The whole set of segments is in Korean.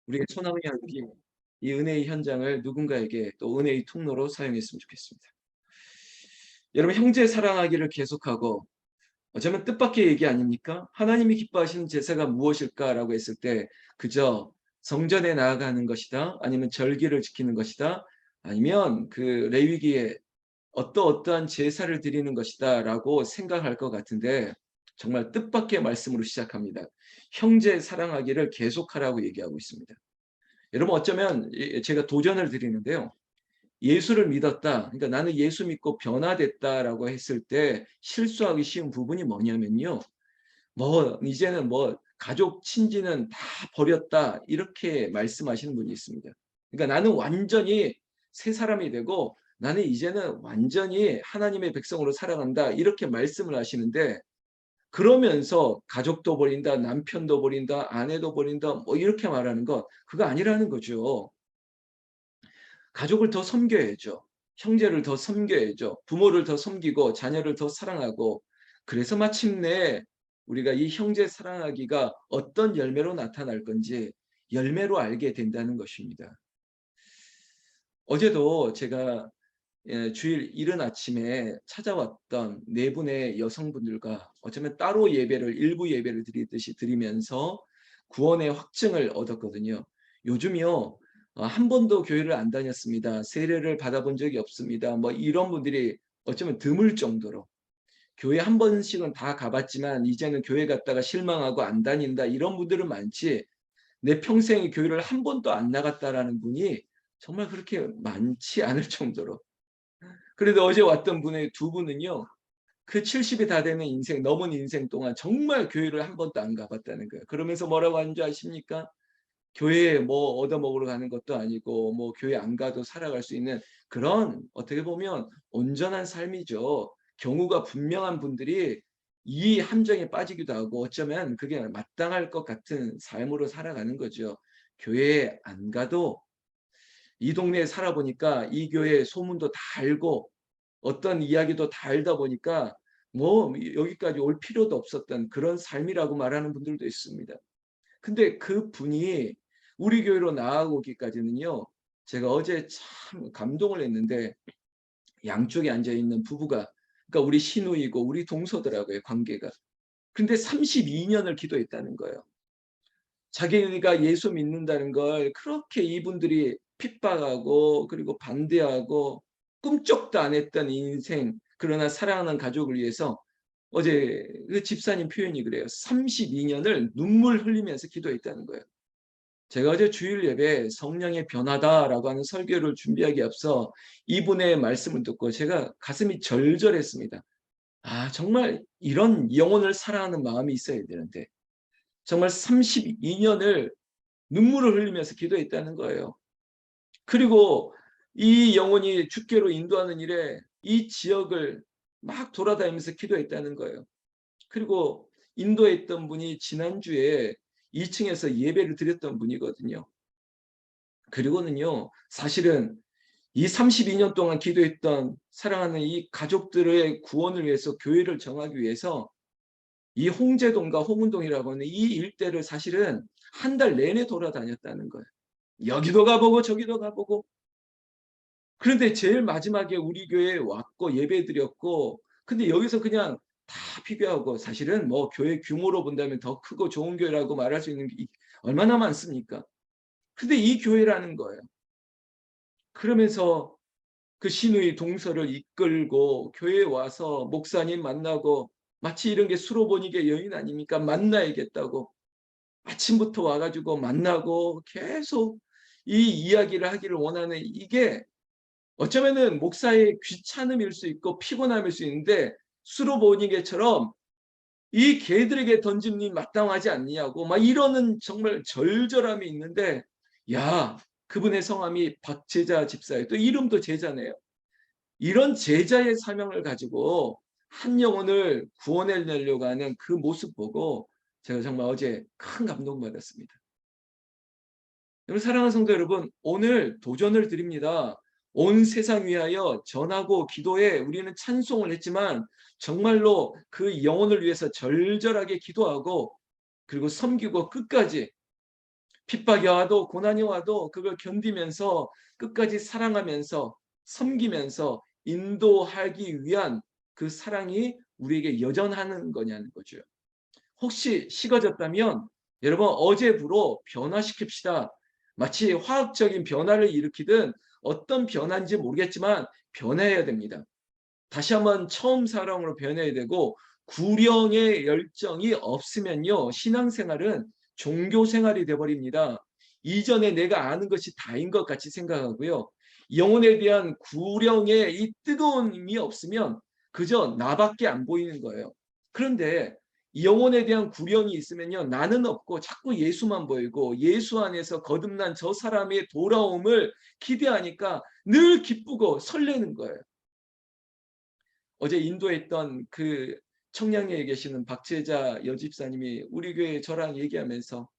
우리가 소나무 양육이 이 은혜의 현장을 누군가에게 또 은혜의 통로로 사용했으면 좋겠습니다. 여러분, 형제 사랑하기를 계속하고 어쩌면 뜻밖의 얘기 아닙니까? 하나님이 기뻐하시는 제사가 무엇일까라고 했을 때 그저 성전에 나아가는 것이다, 아니면 절기를 지키는 것이다, 아니면 그 레위기에 어떠한 제사를 드리는 것이다라고 생각할 것 같은데 정말 뜻밖의 말씀으로 시작합니다. 형제 사랑하기를 계속하라고 얘기하고 있습니다. 여러분, 어쩌면 제가 도전을 드리는데요. 예수를 믿었다, 그러니까 나는 예수 믿고 변화됐다라고 했을 때 실수하기 쉬운 부분이 뭐냐면요. 이제는 가족 친지는 다 버렸다, 이렇게 말씀하시는 분이 있습니다. 그러니까 나는 완전히 새 사람이 되고 나는 이제는 완전히 하나님의 백성으로 살아간다, 이렇게 말씀을 하시는데 그러면서 가족도 버린다, 남편도 버린다, 아내도 버린다, 이렇게 말하는 것, 그거 아니라는 거죠. 가족을 더 섬겨야죠. 형제를 더 섬겨야죠. 부모를 더 섬기고 자녀를 더 사랑하고, 그래서 마침내 우리가 이 형제 사랑하기가 어떤 열매로 나타날 건지 열매로 알게 된다는 것입니다. 어제도 제가 주일 이른 아침에 찾아왔던 네 분의 여성분들과 어쩌면 따로 예배를, 일부 예배를 드리듯이 드리면서 구원의 확증을 얻었거든요. 요즘요, 한 번도 교회를 안 다녔습니다, 세례를 받아본 적이 없습니다, 이런 분들이 어쩌면 드물 정도로, 교회 한 번씩은 다 가봤지만 이제는 교회 갔다가 실망하고 안 다닌다, 이런 분들은 많지 내 평생에 교회를 한 번도 안 나갔다라는 분이 정말 그렇게 많지 않을 정도로. 그래도 어제 왔던 분의 두 분은요, 그 70이 다 되는 인생, 넘은 인생 동안 정말 교회를 한 번도 안 가봤다는 거예요. 그러면서 뭐라고 하는 줄 아십니까? 교회에 얻어먹으러 가는 것도 아니고 교회 안 가도 살아갈 수 있는 그런, 어떻게 보면 온전한 삶이죠. 경우가 분명한 분들이 이 함정에 빠지기도 하고 어쩌면 그게 마땅할 것 같은 삶으로 살아가는 거죠. 교회에 안 가도 이 동네에 살아보니까 이 교회 소문도 다 알고 어떤 이야기도 다 알다 보니까 여기까지 올 필요도 없었던 그런 삶이라고 말하는 분들도 있습니다. 근데 그 분이 우리 교회로 나아오기까지는요, 제가 어제 참 감동을 했는데, 양쪽에 앉아 있는 부부가, 그러니까 우리 시누이고 우리 동서더라고요, 관계가. 근데 32년을 기도했다는 거예요. 자기가 예수 믿는다는 걸 그렇게 이분들이 핍박하고 그리고 반대하고 꿈쩍도 안 했던 인생, 그러나 사랑하는 가족을 위해서 어제 그 집사님 표현이 그래요. 32년을 눈물 흘리면서 기도했다는 거예요. 제가 어제 주일 예배 성령의 변화다라고 하는 설교를 준비하기 앞서 이분의 말씀을 듣고 제가 가슴이 절절했습니다. 아, 정말 이런 영혼을 사랑하는 마음이 있어야 되는데 정말 32년을 눈물을 흘리면서 기도했다는 거예요. 그리고 이 영혼이 주께로 인도하는 일에 이 지역을 막 돌아다니면서 기도했다는 거예요. 그리고 인도했던 분이 지난주에 2층에서 예배를 드렸던 분이거든요. 그리고는요, 사실은 이 32년 동안 기도했던 사랑하는 이 가족들의 구원을 위해서, 교회를 정하기 위해서 이 홍제동과 홍은동이라고 하는 이 일대를 사실은 한 달 내내 돌아다녔다는 거예요. 여기도 가보고 저기도 가보고. 그런데 제일 마지막에 우리 교회에 왔고 예배드렸고, 근데 여기서 그냥 다 비교하고, 사실은 교회 규모로 본다면 더 크고 좋은 교회라고 말할 수 있는 게 얼마나 많습니까? 근데 이 교회라는 거예요. 그러면서 그 신우이 동서를 이끌고 교회에 와서 목사님 만나고, 마치 이런 게 수로보니게 여인 아닙니까? 만나야겠다고 아침부터 와가지고 만나고 계속 이 이야기를 하기를 원하는, 이게 어쩌면은 목사의 귀찮음일 수 있고 피곤함일 수 있는데, 수로보니게처럼 이 개들에게 던짐이 마땅하지 않냐고 막 이러는 정말 절절함이 있는데, 야, 그분의 성함이 박제자 집사예요. 또 이름도 제자네요. 이런 제자의 사명을 가지고 한 영혼을 구원해 내려고 하는 그 모습 보고 제가 정말 어제 큰 감동받았습니다. 여러분, 사랑하는 성도 여러분, 오늘 도전을 드립니다. 온 세상 위하여 전하고 기도해, 우리는 찬송을 했지만 정말로 그 영혼을 위해서 절절하게 기도하고 그리고 섬기고 끝까지 핍박이 와도 고난이 와도 그걸 견디면서 끝까지 사랑하면서 섬기면서 인도하기 위한 그 사랑이 우리에게 여전하는 거냐는 거죠. 혹시 식어졌다면 여러분 어제부로 변화시킵시다. 마치 화학적인 변화를 일으키든 어떤 변화인지 모르겠지만 변해야 됩니다. 다시 한번 처음 사랑으로 변해야 되고 구령의 열정이 없으면요. 신앙생활은 종교생활이 돼버립니다. 이전에 내가 아는 것이 다인 것 같이 생각하고요. 영혼에 대한 구령의 이 뜨거움이 없으면 그저 나밖에 안 보이는 거예요. 그런데 영혼에 대한 구령이 있으면요. 나는 없고 자꾸 예수만 보이고 예수 안에서 거듭난 저 사람의 돌아옴을 기대하니까 늘 기쁘고 설레는 거예요. 어제 인도에 있던 그 청량리에 계시는 박재자 여집사님이 우리 교회 저랑 얘기하면서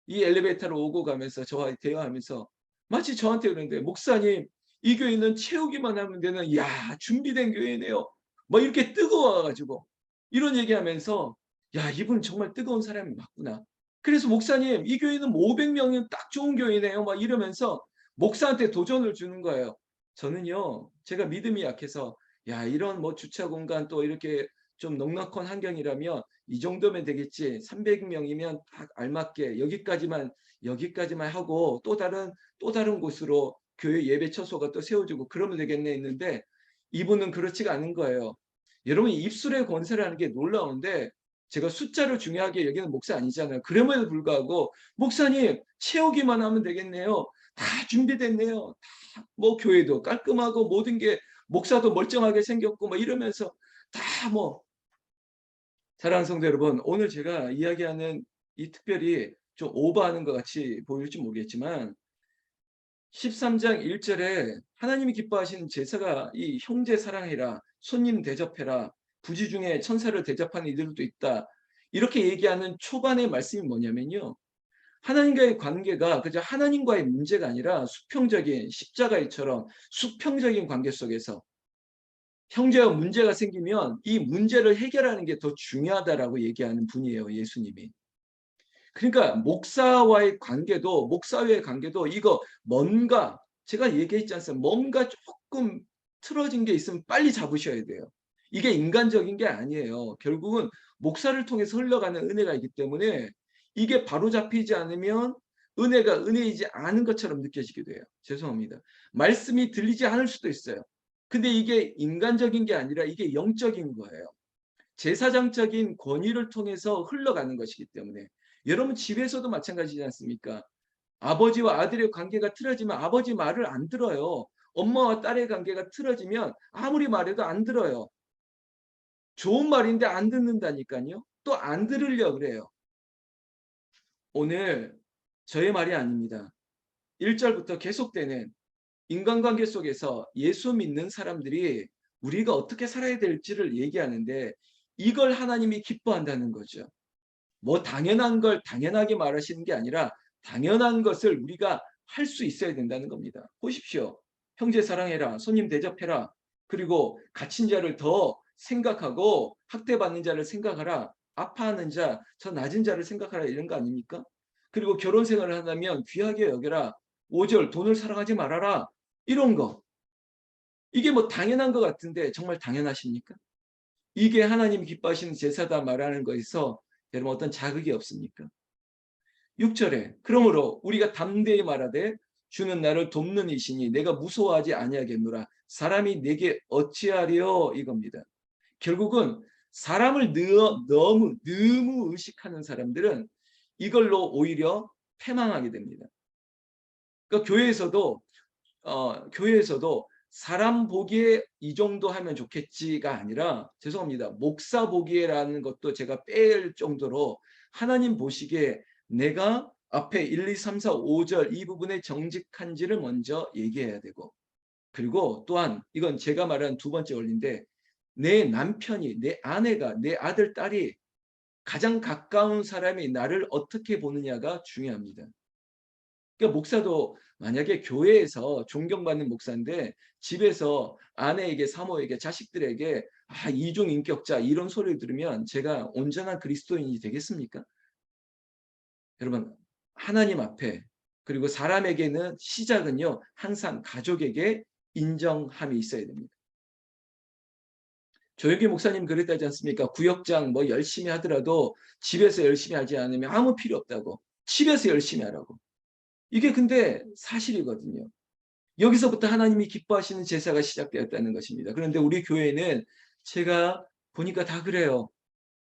이 엘리베이터로 오고 가면서 저와 대화하면서 마치 저한테 그러는데 목사님 이 교회는 채우기만 하면 되는 야 준비된 교회네요. 뭐 이렇게 뜨거워 가지고 이런 얘기하면서 야 이분 정말 뜨거운 사람이 맞구나. 그래서 목사님 이 교회는 500명이면 딱 좋은 교회네요. 막 이러면서 목사한테 도전을 주는 거예요. 저는요 제가 믿음이 약해서 야 이런 뭐 주차 공간 또 이렇게 좀 넉넉한 환경이라면 이 정도면 되겠지. 300명이면 딱 알맞게 여기까지만 하고 또 다른 곳으로 교회 예배 처소가 또 세워지고 그러면 되겠네 했는데 이분은 그렇지가 않은 거예요. 여러분 입술의 권세라는 게 놀라운데 제가 숫자를 중요하게 여기는 목사 아니잖아요. 그럼에도 불구하고 목사님 채우기만 하면 되겠네요. 다 준비됐네요. 다 뭐 교회도 깔끔하고 모든 게 목사도 멀쩡하게 생겼고 뭐 이러면서 다뭐 사랑하는 성도 여러분, 오늘 제가 이야기하는 이 특별히 좀 오버하는 것 같이 보일지 모르겠지만 13장 1절에 하나님이 기뻐하시는 제사가 이 형제 사랑해라, 손님 대접해라, 부지 중에 천사를 대접하는 이들도 있다. 이렇게 얘기하는 초반의 말씀이 뭐냐면요. 하나님과의 관계가 그저 하나님과의 문제가 아니라 수평적인 십자가처럼 수평적인 관계 속에서 형제와 문제가 생기면 이 문제를 해결하는 게 더 중요하다라고 얘기하는 분이에요, 예수님이. 그러니까 목사와의 관계도 이거 뭔가 제가 얘기했지 않습니까? 뭔가 조금 틀어진 게 있으면 빨리 잡으셔야 돼요. 이게 인간적인 게 아니에요. 결국은 목사를 통해서 흘러가는 은혜가 있기 때문에 이게 바로잡히지 않으면 은혜가 은혜이지 않은 것처럼 느껴지게 돼요. 죄송합니다. 말씀이 들리지 않을 수도 있어요. 근데 이게 인간적인 게 아니라 이게 영적인 거예요. 제사장적인 권위를 통해서 흘러가는 것이기 때문에 여러분 집에서도 마찬가지지 않습니까? 아버지와 아들의 관계가 틀어지면 아버지 말을 안 들어요. 엄마와 딸의 관계가 틀어지면 아무리 말해도 안 들어요. 좋은 말인데 안 듣는다니까요. 또 안 들으려고 그래요. 오늘 저의 말이 아닙니다. 1절부터 계속되는 인간관계 속에서 예수 믿는 사람들이 우리가 어떻게 살아야 될지를 얘기하는데 이걸 하나님이 기뻐한다는 거죠. 뭐 당연한 걸 당연하게 말하시는 게 아니라 당연한 것을 우리가 할 수 있어야 된다는 겁니다. 보십시오. 형제 사랑해라. 손님 대접해라. 그리고 갇힌 자를 더 생각하고 학대받는 자를 생각하라. 아파하는 자, 저 낮은 자를 생각하라 이런 거 아닙니까? 그리고 결혼 생활을 한다면 귀하게 여겨라. 5절 돈을 사랑하지 말아라. 이런 거. 이게 뭐 당연한 것 같은데 정말 당연하십니까? 이게 하나님이 기뻐하시는 제사다 말하는 거에서 여러분 어떤 자극이 없습니까? 6절에 그러므로 우리가 담대히 말하되 주는 나를 돕는 이시니 내가 무서워하지 아니하겠노라. 사람이 내게 어찌하려 이겁니다. 결국은 사람을 너무 의식하는 사람들은 이걸로 오히려 패망하게 됩니다. 그러니까 교회에서도 사람 보기에 이 정도 하면 좋겠지가 아니라 죄송합니다. 목사 보기에라는 것도 제가 뺄 정도로 하나님 보시기에 내가 앞에 1, 2, 3, 4, 5절 이 부분에 정직한지를 먼저 얘기해야 되고 그리고 또한 이건 제가 말한 두 번째 원리인데 내 남편이 내 아내가 내 아들 딸이 가장 가까운 사람이 나를 어떻게 보느냐가 중요합니다. 그러니까 목사도 만약에 교회에서 존경받는 목사인데 집에서 아내에게 사모에게 자식들에게 이중 인격자 이런 소리를 들으면 제가 온전한 그리스도인이 되겠습니까? 여러분 하나님 앞에, 그리고 사람에게는 시작은요 항상 가족에게 인정함이 있어야 됩니다. 조영기 목사님 그랬다지 않습니까? 구역장 뭐 열심히 하더라도 집에서 열심히 하지 않으면 아무 필요 없다고. 집에서 열심히 하라고. 이게 근데 사실이거든요. 여기서부터 하나님이 기뻐하시는 제사가 시작되었다는 것입니다. 그런데 우리 교회는 제가 보니까 다 그래요.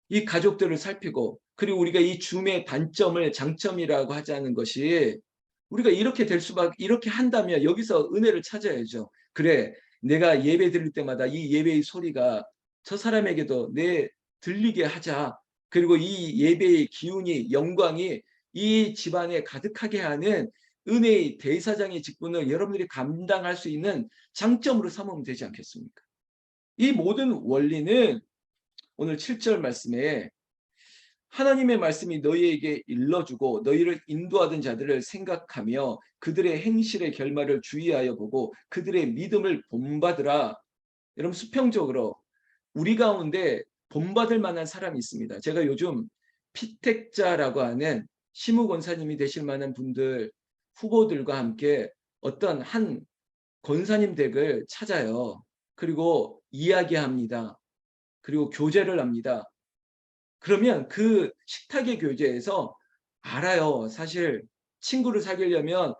이 가족들을 살피고, 그리고 우리가 이 줌의 단점을 장점이라고 하자는 것이, 우리가 이렇게 될 수밖에, 이렇게 한다면 여기서 은혜를 찾아야죠. 그래, 내가 예배 드릴 때마다 이 예배의 소리가 저 사람에게도 내 들리게 하자. 그리고 이 예배의 기운이, 영광이 이 집안에 가득하게 하는 은혜의 대사장의 직분을 여러분들이 감당할 수 있는 장점으로 삼으면 되지 않겠습니까? 이 모든 원리는 오늘 7절 말씀에 하나님의 말씀이 너희에게 일러주고 너희를 인도하던 자들을 생각하며 그들의 행실의 결말을 주의하여 보고 그들의 믿음을 본받으라. 여러분, 수평적으로 우리 가운데 본받을 만한 사람이 있습니다. 제가 요즘 피택자라고 하는 시무 권사님이 되실 만한 분들, 후보들과 함께 어떤 한 권사님 댁을 찾아요. 그리고 이야기합니다. 그리고 교제를 합니다. 그러면 그 식탁의 교제에서 알아요. 사실 친구를 사귀려면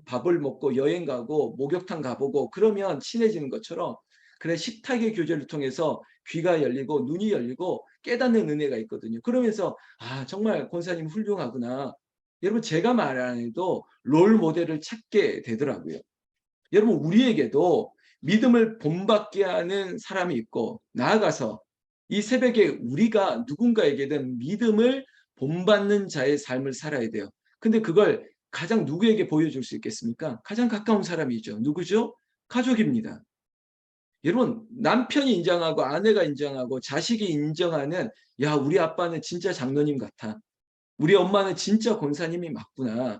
밥을 먹고 여행 가고 목욕탕 가보고 그러면 친해지는 것처럼, 그래 식탁의 교제를 통해서 귀가 열리고 눈이 열리고 깨닫는 은혜가 있거든요. 그러면서 아 정말 권사님 훌륭하구나. 여러분, 제가 말 안 해도 롤 모델을 찾게 되더라고요. 여러분, 우리에게도 믿음을 본받게 하는 사람이 있고, 나아가서 이 새벽에 우리가 누군가에게든 믿음을 본받는 자의 삶을 살아야 돼요. 근데 그걸 가장 누구에게 보여줄 수 있겠습니까? 가장 가까운 사람이죠. 누구죠? 가족입니다. 여러분, 남편이 인정하고 아내가 인정하고 자식이 인정하는, 야 우리 아빠는 진짜 장로님 같아. 우리 엄마는 진짜 권사님이 맞구나.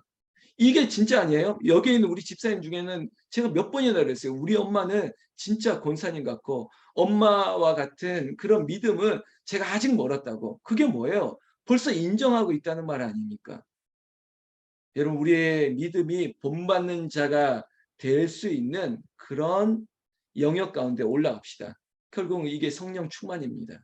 이게 진짜 아니에요? 여기에 있는 우리 집사님 중에는 제가 몇 번이나 그랬어요. 우리 엄마는 진짜 권사님 같고 엄마와 같은 그런 믿음은 제가 아직 멀었다고. 그게 뭐예요? 벌써 인정하고 있다는 말 아닙니까? 여러분, 우리의 믿음이 본받는 자가 될 수 있는 그런 영역 가운데 올라갑시다. 결국은 이게 성령 충만입니다.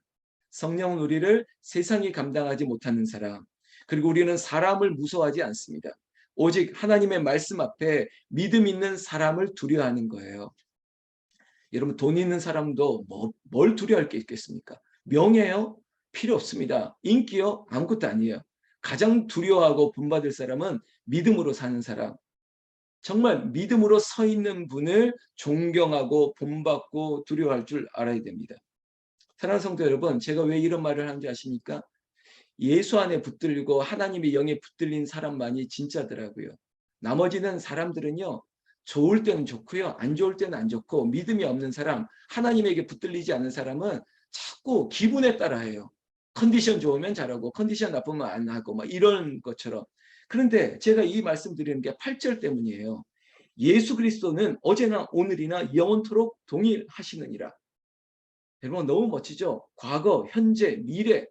성령은 우리를 세상이 감당하지 못하는 사람, 그리고 우리는 사람을 무서워하지 않습니다. 오직 하나님의 말씀 앞에 믿음 있는 사람을 두려워하는 거예요. 여러분, 돈 있는 사람도 뭘 두려워할 게 있겠습니까? 명예요? 필요 없습니다. 인기요? 아무것도 아니에요. 가장 두려워하고 본받을 사람은 믿음으로 사는 사람, 정말 믿음으로 서 있는 분을 존경하고 본받고 두려워할 줄 알아야 됩니다. 사랑하는 성도 여러분, 제가 왜 이런 말을 하는지 아십니까? 예수 안에 붙들리고 하나님의 영에 붙들린 사람만이 진짜더라고요. 나머지는 사람들은요, 좋을 때는 좋고요, 안 좋을 때는 안 좋고, 믿음이 없는 사람, 하나님에게 붙들리지 않는 사람은 자꾸 기분에 따라 해요. 컨디션 좋으면 잘하고 컨디션 나쁘면 안 하고 막 이런 것처럼. 그런데 제가 이 말씀 드리는 게 8절 때문이에요. 예수 그리스도는 어제나 오늘이나 영원토록 동일하시느니라. 여러분, 너무 멋지죠? 과거, 현재, 미래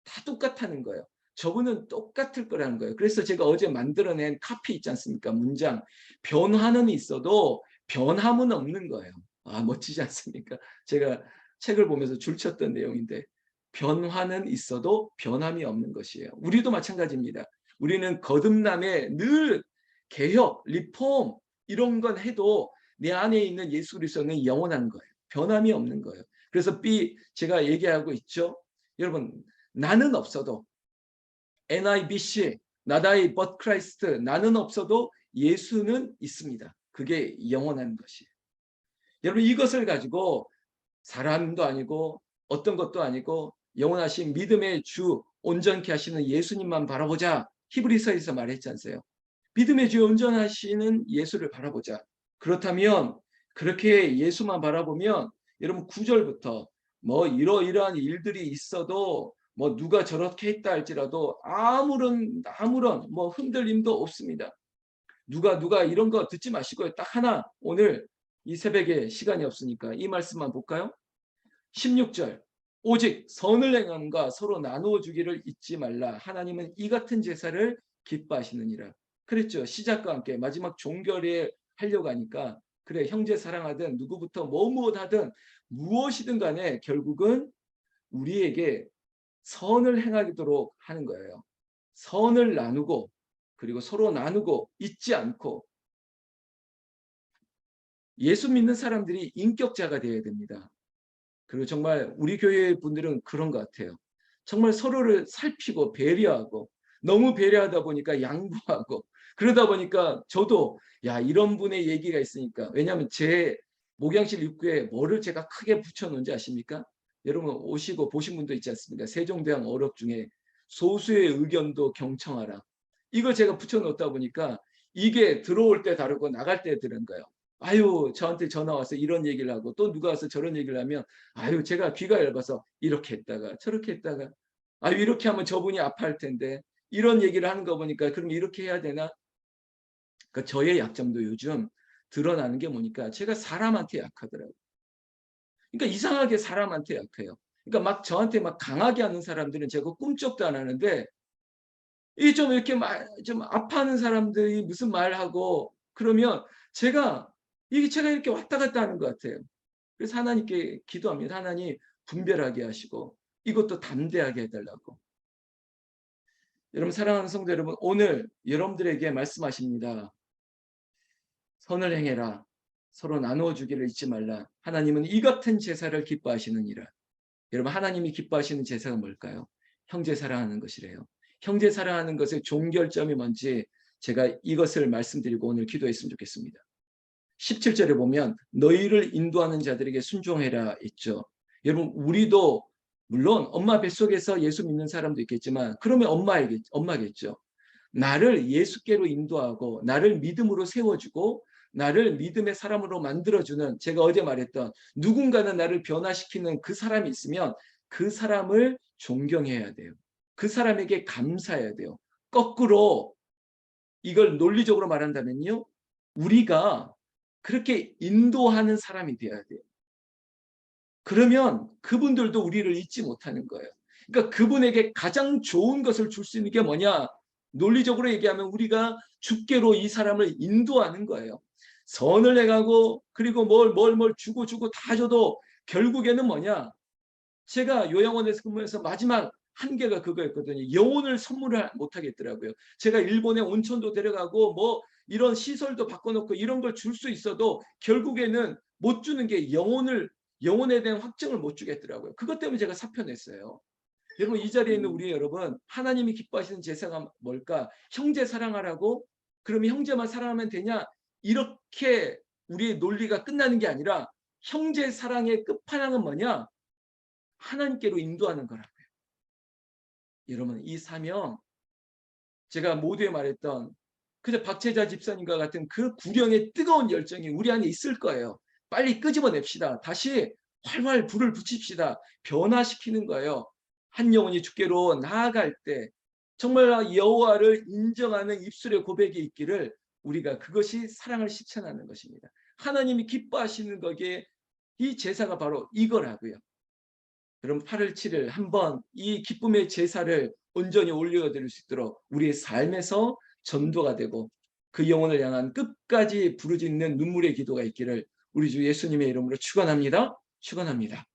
다 똑같다는 거예요. 저분은 똑같을 거라는 거예요. 그래서 제가 어제 만들어낸 카피 있지 않습니까? 문장. 변화는 있어도 변함은 없는 거예요. 아, 멋지지 않습니까? 제가 책을 보면서 줄쳤던 내용인데, 변화는 있어도 변함이 없는 것이에요. 우리도 마찬가지입니다. 우리는 거듭남에 늘 개혁, 리폼 이런 건 해도 내 안에 있는 예수 그리스도는 영원한 거예요. 변함이 없는 거예요. 그래서 제가 얘기하고 있죠. 여러분, 나는 없어도 NIBC, not I but Christ, 나는 없어도 예수는 있습니다. 그게 영원한 것이에요. 여러분, 이것을 가지고 사람도 아니고 어떤 것도 아니고 영원하신 믿음의 주 온전케 하시는 예수님만 바라보자. 히브리서에서 말했지 않으세요? 믿음의 주 온전하시는 예수를 바라보자. 그렇다면 그렇게 예수만 바라보면 여러분 9절부터 뭐 이러이러한 일들이 있어도 뭐 누가 저렇게 했다 할지라도 아무런 뭐 흔들림도 없습니다. 누가 이런 거 듣지 마시고요. 딱 하나, 오늘 이 새벽에 시간이 없으니까 이 말씀만 볼까요? 16절. 오직 선을 행함과 서로 나누어 주기를 잊지 말라. 하나님은 이 같은 제사를 기뻐하시느니라. 그랬죠. 시작과 함께 마지막 종결에 하려고 하니까 그래 형제 사랑하든 누구부터 뭐 무엇하든 무엇이든 간에 결국은 우리에게 선을 행하도록 하는 거예요. 선을 나누고 그리고 서로 나누고 잊지 않고 예수 믿는 사람들이 인격자가 되어야 됩니다. 그리고 정말 우리 교회 분들은 그런 것 같아요. 정말 서로를 살피고 배려하고 너무 배려하다 보니까 양보하고 그러다 보니까 저도 야 이런 분의 얘기가 있으니까 왜냐하면 제 목양실 입구에 뭐를 제가 크게 붙여놓은지 아십니까? 여러분 오시고 보신 분도 있지 않습니까? 세종대왕 어록 중에 소수의 의견도 경청하라. 이걸 제가 붙여놓다 보니까 이게 들어올 때 다르고 나갈 때 다른 거예요. 아유 저한테 전화 와서 이런 얘기를 하고 또 누가 와서 저런 얘기를 하면 아유 제가 귀가 얇아서 이렇게 했다가 저렇게 했다가 아유 이렇게 하면 저분이 아파할 텐데 이런 얘기를 하는 거 보니까 그럼 이렇게 해야 되나? 그러니까 저의 약점도 요즘 드러나는 게 뭐니까 제가 사람한테 약하더라고요. 그러니까 이상하게 사람한테 약해요. 그러니까 막 저한테 막 강하게 하는 사람들은 제가 꿈쩍도 안 하는데 이 좀 이렇게 좀 아파하는 사람들이 무슨 말하고 그러면 제가 이게 제가 이렇게 왔다 갔다 하는 것 같아요. 그래서 하나님께 기도합니다. 하나님 분별하게 하시고 이것도 담대하게 해달라고. 여러분 사랑하는 성도 여러분 오늘 여러분들에게 말씀하십니다. 선을 행해라. 서로 나누어 주기를 잊지 말라. 하나님은 이 같은 제사를 기뻐하시느니라. 여러분 하나님이 기뻐하시는 제사가 뭘까요? 형제 사랑하는 것이래요. 형제 사랑하는 것의 종결점이 뭔지 제가 이것을 말씀드리고 오늘 기도했으면 좋겠습니다. 17절에 보면 너희를 인도하는 자들에게 순종해라 있죠. 여러분 우리도 물론 엄마 뱃속에서 예수 믿는 사람도 있겠지만 그러면 엄마겠죠. 나를 예수께로 인도하고 나를 믿음으로 세워주고 나를 믿음의 사람으로 만들어주는 제가 어제 말했던 누군가는 나를 변화시키는 그 사람이 있으면 그 사람을 존경해야 돼요. 그 사람에게 감사해야 돼요. 거꾸로 이걸 논리적으로 말한다면요. 우리가 그렇게 인도하는 사람이 되어야 돼요. 그러면 그분들도 우리를 잊지 못하는 거예요. 그러니까 그분에게 가장 좋은 것을 줄 수 있는 게 뭐냐? 논리적으로 얘기하면 우리가 주께로 이 사람을 인도하는 거예요. 선을 행하고 그리고 뭘 주고 다 줘도 결국에는 뭐냐? 제가 요양원에서 근무해서 마지막 한계가 그거였거든요. 영혼을 선물을 못 하겠더라고요. 제가 일본에 온천도 데려가고 뭐 이런 시설도 바꿔놓고 이런 걸 줄 수 있어도 결국에는 못 주는 게 영혼에 대한 확증을 못 주겠더라고요. 그것 때문에 제가 사표 냈어요. 여러분 이 자리에 있는 우리 여러분 하나님이 기뻐하시는 제사가 뭘까? 형제 사랑하라고? 그러면 형제만 사랑하면 되냐? 이렇게 우리의 논리가 끝나는 게 아니라 형제 사랑의 끝판왕은 뭐냐? 하나님께로 인도하는 거라고요. 여러분 이 사명 제가 모두에 말했던 그저 박재자 집사님과 같은 그 구령의 뜨거운 열정이 우리 안에 있을 거예요. 빨리 끄집어냅시다. 다시 활활 불을 붙입시다. 변화시키는 거예요. 한 영혼이 주께로 나아갈 때 정말 여호와를 인정하는 입술의 고백이 있기를 우리가 그것이 사랑을 실천하는 것입니다. 하나님이 기뻐하시는 거기에 이 제사가 바로 이거라고요. 그럼 8월 7일 한번 이 기쁨의 제사를 온전히 올려드릴 수 있도록 우리의 삶에서 전도가 되고 그 영혼을 향한 끝까지 부르짖는 눈물의 기도가 있기를 우리 주 예수님의 이름으로 축원합니다. 축원합니다.